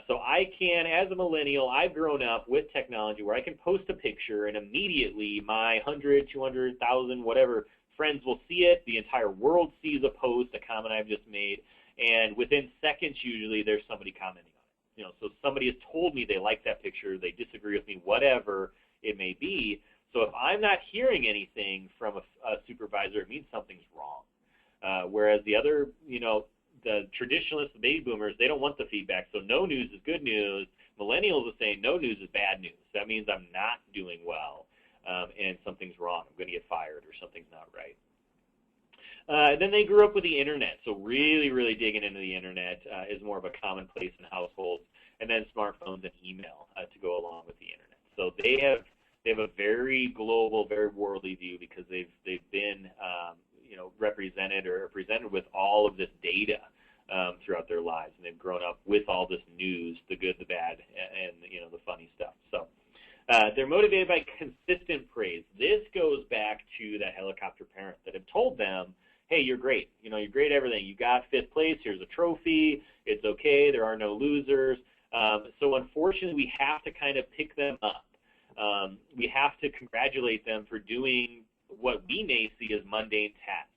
So I can, as a millennial, I've grown up with technology where I can post a picture and immediately my 100, 200, 1,000, whatever friends will see it. The entire world sees a post, a comment I've just made, and within seconds usually there's somebody commenting on it. So somebody has told me they like that picture, they disagree with me, whatever it may be. So if I'm not hearing anything from a supervisor, it means something's wrong. Whereas the other, the traditionalists, the baby boomers, they don't want the feedback. So no news is good news. Millennials are saying no news is bad news. That means I'm not doing well, and something's wrong. I'm going to get fired, or something's not right. Then they grew up with the internet, so really, really digging into the internet is more of a commonplace in households, and then smartphones and email to go along with the internet. So they have a very global, very worldly view because they've been represented or presented with all of this data throughout their lives, and they've grown up with all this news, the good, the bad, and the funny stuff. So they're motivated by consistent praise. This goes back to that helicopter parent that have told them, hey, you're great. You're great at everything. You got 5th place. Here's a trophy. It's okay. There are no losers. So unfortunately, we have to kind of pick them up. We have to congratulate them for doing what we may see as mundane tasks.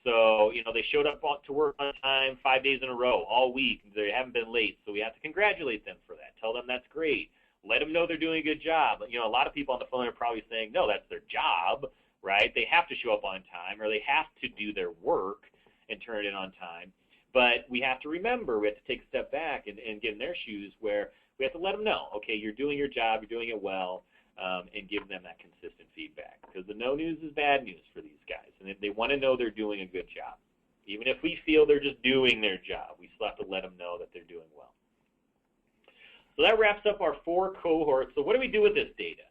So, they showed up to work on time 5 days in a row, all week. They haven't been late, so we have to congratulate them for that. Tell them that's great. Let them know they're doing a good job. A lot of people on the phone are probably saying, no, that's their job, right? They have to show up on time, or they have to do their work and turn it in on time. But we have to remember, we have to take a step back and get in their shoes where we have to let them know, okay, you're doing your job, you're doing it well, and give them that consistent feedback. Because the no news is bad news for these guys, and if they want to know they're doing a good job. Even if we feel they're just doing their job, we still have to let them know that they're doing well. So that wraps up our 4 cohorts. So what do we do with this data?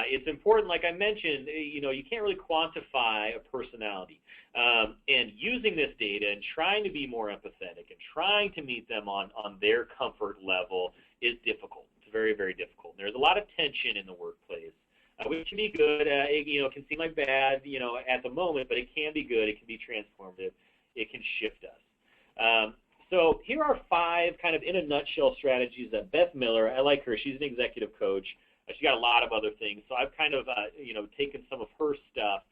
It's important, like I mentioned, you can't really quantify a personality. And using this data and trying to be more empathetic and trying to meet them on their comfort level is difficult. It's very, very difficult. There's a lot of tension in the workplace, which can be good. It can seem like bad, at the moment, but it can be good. It can be transformative. It can shift us. So here are 5 kind of in a nutshell strategies that Beth Miller, I like her, she's an executive coach. She's got a lot of other things. So I've kind of, taken some of her stuff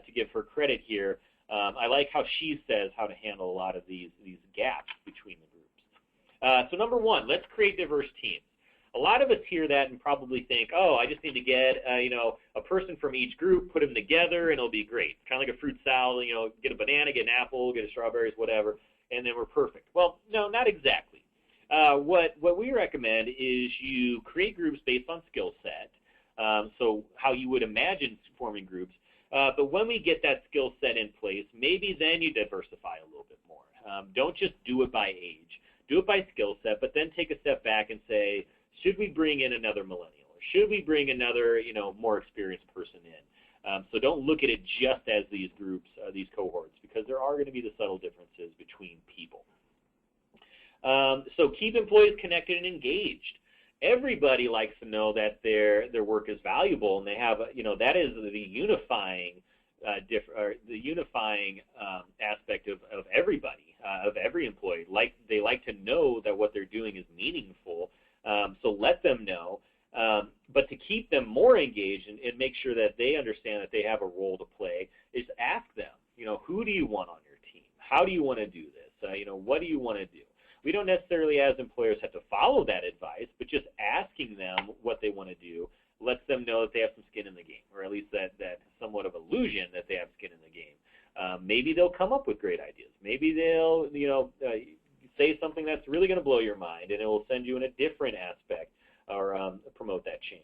to give her credit here. I like how she says how to handle a lot of these gaps between the groups. So number 1, let's create diverse teams. A lot of us hear that and probably think, oh, I just need to get, a person from each group, put them together, and it'll be great. It's kind of like a fruit salad, get a banana, get an apple, get a strawberries, whatever, and then we're perfect. Well, no, not exactly. What we recommend is you create groups based on skill set, so how you would imagine forming groups. But when we get that skill set in place, maybe then you diversify a little bit more. Don't just do it by age. Do it by skill set, but then take a step back and say, should we bring in another millennial? Or should we bring another, more experienced person in? So don't look at it just as these groups, these cohorts, because there are going to be the subtle differences between people. So keep employees connected and engaged. everybody likes to know that their work is valuable, and they have, that is the unifying aspect of everybody, of every employee. They like to know that what they're doing is meaningful. So let them know. But to keep them more engaged and make sure that they understand that they have a role to play, is ask them, who do you want on your team? How do you want to do this? What do you want to do? We don't necessarily, as employers, have to follow that advice, but just asking them what they want to do lets them know that they have some skin in the game, or at least that somewhat of illusion that they have skin in the game. Maybe they'll come up with great ideas. Maybe they'll, say something that's really going to blow your mind, and it will send you in a different aspect or promote that change.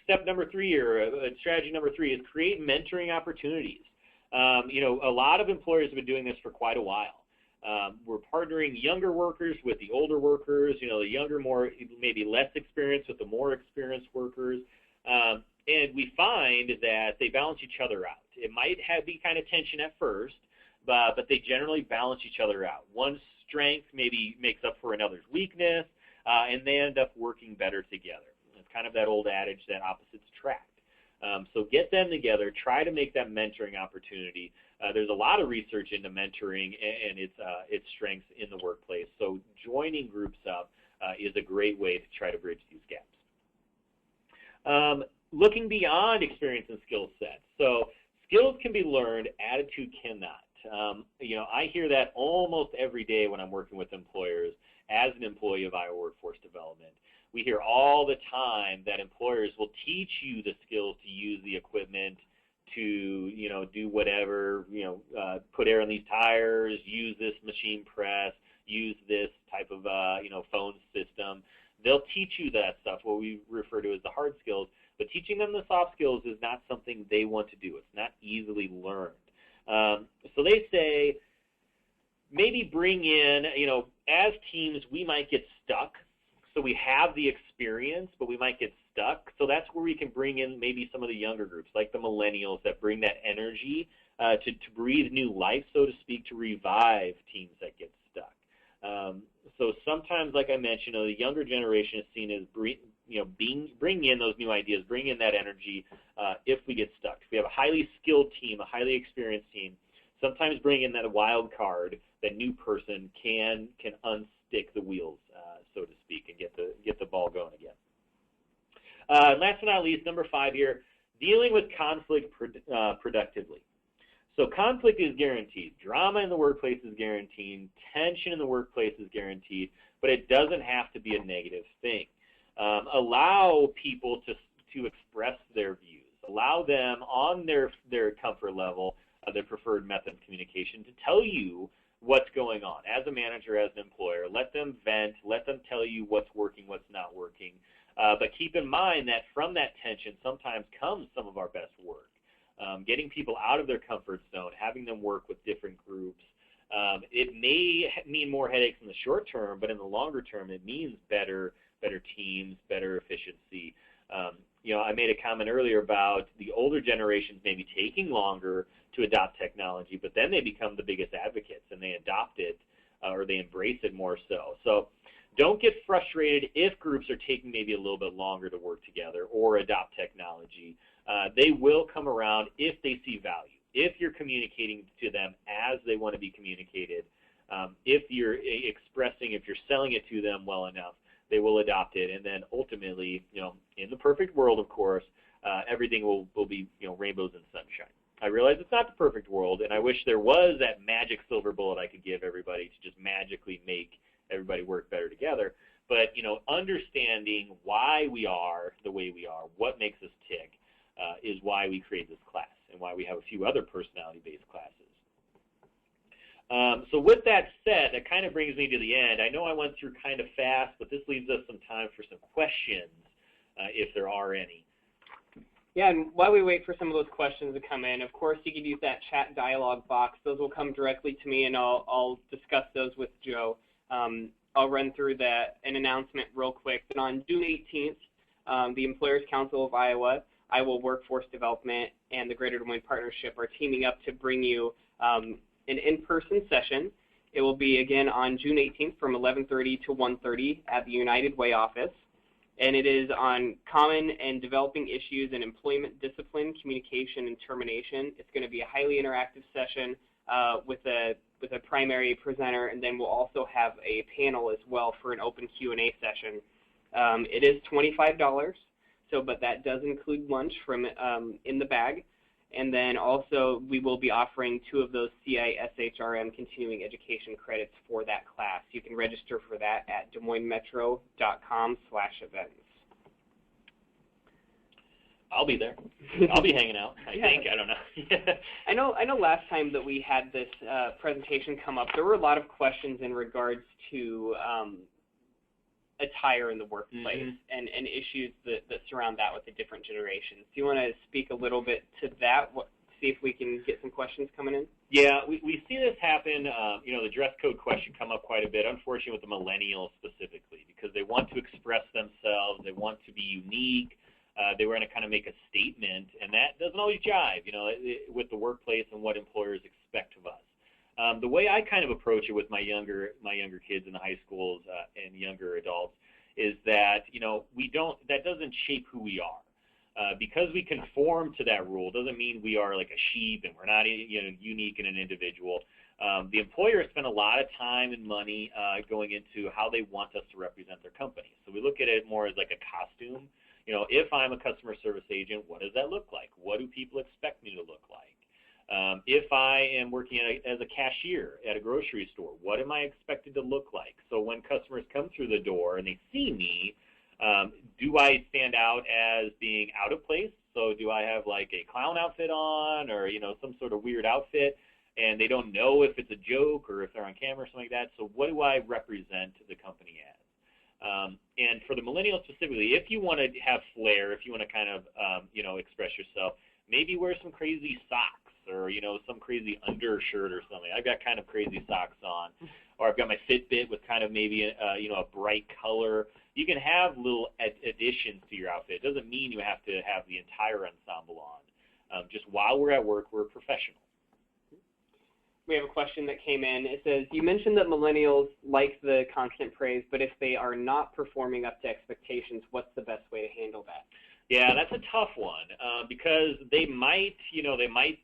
Step number 3, or strategy number 3, is create mentoring opportunities. A lot of employers have been doing this for quite a while. We're partnering younger workers with the older workers, the younger, more maybe less experienced with the more experienced workers, and we find that they balance each other out. It might be kind of tension at first, but they generally balance each other out. One strength maybe makes up for another's weakness, and they end up working better together. It's kind of that old adage that opposites attract. So get them together, try to make that mentoring opportunity. There's a lot of research into mentoring and its strengths in the workplace. So joining groups up is a great way to try to bridge these gaps. Looking beyond experience and skill sets. So skills can be learned, attitude cannot. I hear that almost every day when I'm working with employers as an employee of Iowa Workforce Development. We hear all the time that employers will teach you the skills to use the equipment, to do whatever, put air on these tires, use this machine press, use this type of phone system. They'll teach you that stuff, what we refer to as the hard skills, but teaching them the soft skills is not something they want to do. It's not easily learned. So they say maybe bring in, as teams we might get stuck. So we have the experience, but we might get stuck. So that's where we can bring in maybe some of the younger groups, like the millennials, that bring that energy to breathe new life, so to speak, to revive teams that get stuck. So sometimes, like I mentioned, the younger generation is seen as bring in those new ideas, bring in that energy if we get stuck. If we have a highly skilled team, a highly experienced team, sometimes bring in that wild card, that new person can unstick the wheels, so to speak, and get the ball going again. Last but not least, number 5 here, dealing with conflict productively. So conflict is guaranteed. Drama in the workplace is guaranteed. Tension in the workplace is guaranteed, but it doesn't have to be a negative thing. Allow people to express their views. Allow them on their comfort level, their preferred method of communication, to tell you what's going on. As a manager, as an employer, let them vent, let them tell you what's working, what's not working. But keep in mind that from that tension sometimes comes some of our best work. Getting people out of their comfort zone, having them work with different groups. It may mean more headaches in the short term, but in the longer term, it means better teams, better efficiency. I made a comment earlier about the older generations maybe taking longer to adopt technology, but then they become the biggest advocates and they adopt it or they embrace it more so. So don't get frustrated if groups are taking maybe a little bit longer to work together or adopt technology. They will come around if they see value, if you're communicating to them as they want to be communicated, if you're expressing, if you're selling it to them well enough, they will adopt it. And then ultimately, in the perfect world, of course, everything will be, rainbows and sunshine. I realize it's not the perfect world, and I wish there was that magic silver bullet I could give everybody to just magically make everybody work better together. But, understanding why we are the way we are, what makes us tick, is why we create this class and why we have a few other personality-based classes. So with that said, that kind of brings me to the end. I know I went through kind of fast, but this leaves us some time for some questions, if there are any. Yeah, and while we wait for some of those questions to come in, of course, you can use that chat dialog box. Those will come directly to me, and I'll discuss those with Joe. I'll run through an announcement real quick. And on June 18th, the Employers Council of Iowa, Iowa Workforce Development, and the Greater Des Moines Partnership are teaming up to bring you an in-person session. It will be, again, on June 18th from 11:30 to 1:30 at the United Way office. And it is on common and developing issues in employment discipline, communication, and termination. It's going to be a highly interactive session with a primary presenter, and then we'll also have a panel as well for an open Q&A session. It is $25, but that does include lunch from in the bag. And then also we will be offering 2 of those CISHRM continuing education credits for that class. You can register for that at DesMoinesMetro.com/events. I'll be there. I'll be hanging out. I think. I don't know. I know last time that we had this presentation come up, there were a lot of questions in regards to attire in the workplace and issues that surround that with the different generations. Do you want to speak a little bit to that? See if we can get some questions coming in? Yeah, we see this happen. The dress code question come up quite a bit, unfortunately, with the millennials specifically, because they want to express themselves. They want to be unique. They want to kind of make a statement, and that doesn't always jive, with the workplace and what employers expect of us. The way I kind of approach it with my younger kids in the high schools and younger adults is that that doesn't shape who we are. Because we conform to that rule doesn't mean we are like a sheep and we're not unique and an individual. The employers spend a lot of time and money going into how they want us to represent their company. So we look at it more as like a costume. If I'm a customer service agent, what does that look like? What do people expect me to look like? If I am working as a cashier at a grocery store, what am I expected to look like? So when customers come through the door and they see me, do I stand out as being out of place? So do I have like a clown outfit on or, some sort of weird outfit, and they don't know if it's a joke or if they're on camera or something like that? So what do I represent the company as? And for the millennials specifically, if you want to have flair, if you want to kind of, express yourself, maybe wear some crazy socks or, some crazy undershirt or something. I've got kind of crazy socks on, or I've got my Fitbit with kind of maybe, a bright color. You can have little additions to your outfit. It doesn't mean you have to have the entire ensemble on. Just while we're at work, we're professional. We have a question that came in. It says, you mentioned that millennials like the constant praise, but if they are not performing up to expectations, what's the best way to handle that? Yeah, that's a tough one because they might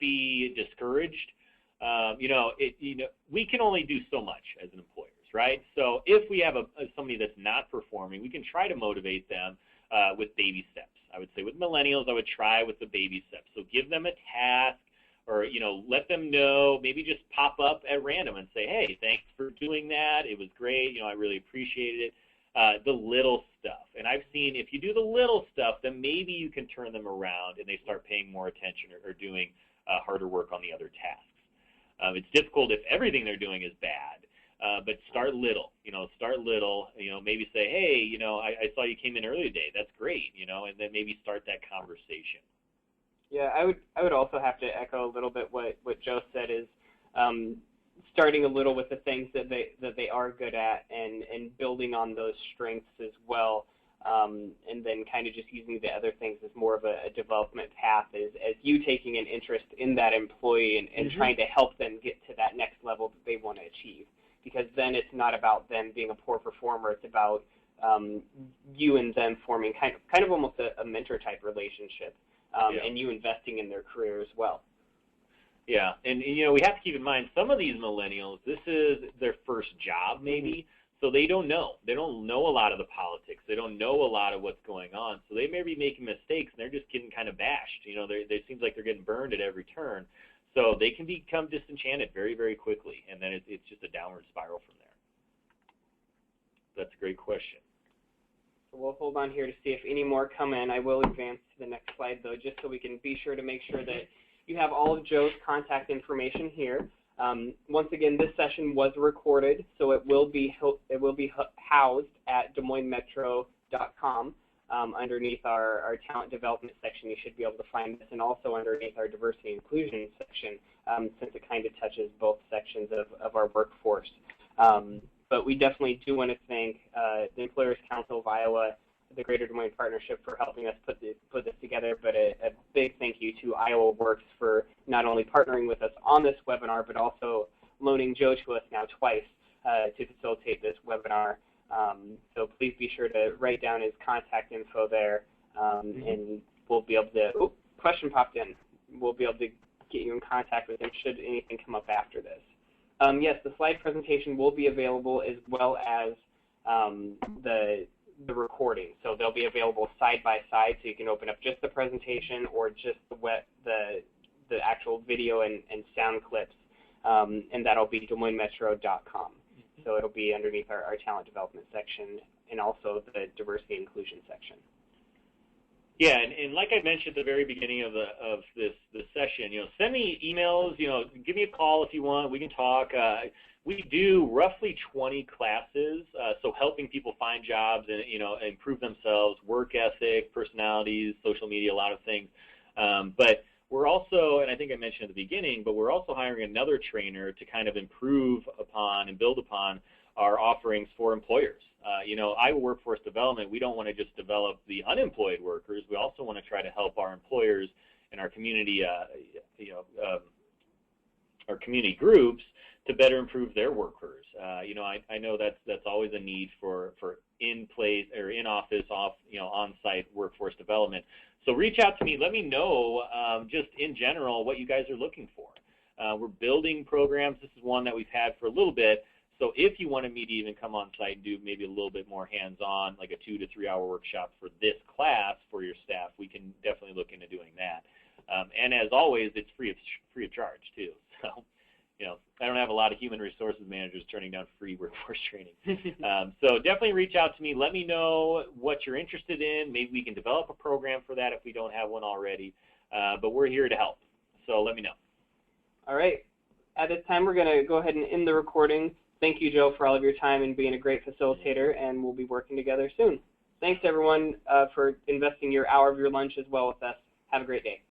be discouraged. We can only do so much as an employers, right? So if we have somebody that's not performing, we can try to motivate them with baby steps. I would say with millennials, I would try with the baby steps. So give them a task, or let them know. Maybe just pop up at random and say, "Hey, thanks for doing that. It was great. I really appreciated it." The little stuff. And I've seen if you do the little stuff, then maybe you can turn them around and they start paying more attention or doing harder work on the other tasks. It's difficult if everything they're doing is bad, but start little. Maybe say, "Hey, I saw you came in early today. That's great." And then maybe start that conversation. Yeah, I would also have to echo a little bit what Joe said is starting a little with the things that they are good at and building on those strengths as well, and then kind of just using the other things as more of a development path as you taking an interest in that employee and trying to help them get to that next level that they want to achieve. Because then it's not about them being a poor performer, it's about you and them forming kind of almost a mentor type relationship. And you investing in their career as well. Yeah, and we have to keep in mind some of these millennials, this is their first job maybe, so they don't know. They don't know a lot of the politics. They don't know a lot of what's going on, so they may be making mistakes and they're just getting kind of bashed. It seems like they're getting burned at every turn, so they can become disenchanted very, very quickly, and then it's just a downward spiral from there. That's a great question. So we'll hold on here to see if any more come in. I will advance to the next slide, though, just so we can be sure to make sure that you have all of Joe's contact information here. Once again, this session was recorded, so it will be housed at DesMoinesMetro.com. Underneath our talent development section, you should be able to find this, and also underneath our diversity and inclusion section, since it kind of touches both sections of our workforce. But we definitely do want to thank the Employers Council of Iowa, the Greater Des Moines Partnership for helping us put this together, but a big thank you to Iowa Works for not only partnering with us on this webinar, but also loaning Joe to us now twice to facilitate this webinar. So please be sure to write down his contact info there, and we'll be able to, oh, question popped in. We'll be able to get you in contact with him should anything come up after this. Yes, the slide presentation will be available as well as the recording. So they'll be available side by side, so you can open up just the presentation or just the actual video and sound clips, and that'll be DesMoinesMetro.com. So it'll be underneath our talent development section and also the diversity and inclusion section. Yeah, and like I mentioned at the very beginning of this session, send me emails, give me a call if you want. We can talk. We do roughly 20 classes, so helping people find jobs and improve themselves, work ethic, personalities, social media, a lot of things. But we're also, and I think I mentioned at the beginning, but we're also hiring another trainer to kind of improve upon and build upon our offerings for employers. Iowa Workforce Development, we don't want to just develop the unemployed workers. We also want to try to help our employers and our community, our community groups to better improve their workers. I know that's always a need for in place or in office, on-site workforce development. So reach out to me. Let me know just in general what you guys are looking for. We're building programs. This is one that we've had for a little bit. So if you wanted me to even come on site and do maybe a little bit more hands-on, like a 2 to 3 hour workshop for this class for your staff, we can definitely look into doing that. And as always, it's free of charge too. So, I don't have a lot of human resources managers turning down free workforce training. So definitely reach out to me. Let me know what you're interested in. Maybe we can develop a program for that if we don't have one already. But we're here to help. So let me know. All right. At this time, we're going to go ahead and end the recording. Thank you, Joe, for all of your time and being a great facilitator, and we'll be working together soon. Thanks, everyone, for investing your hour of your lunch as well with us. Have a great day.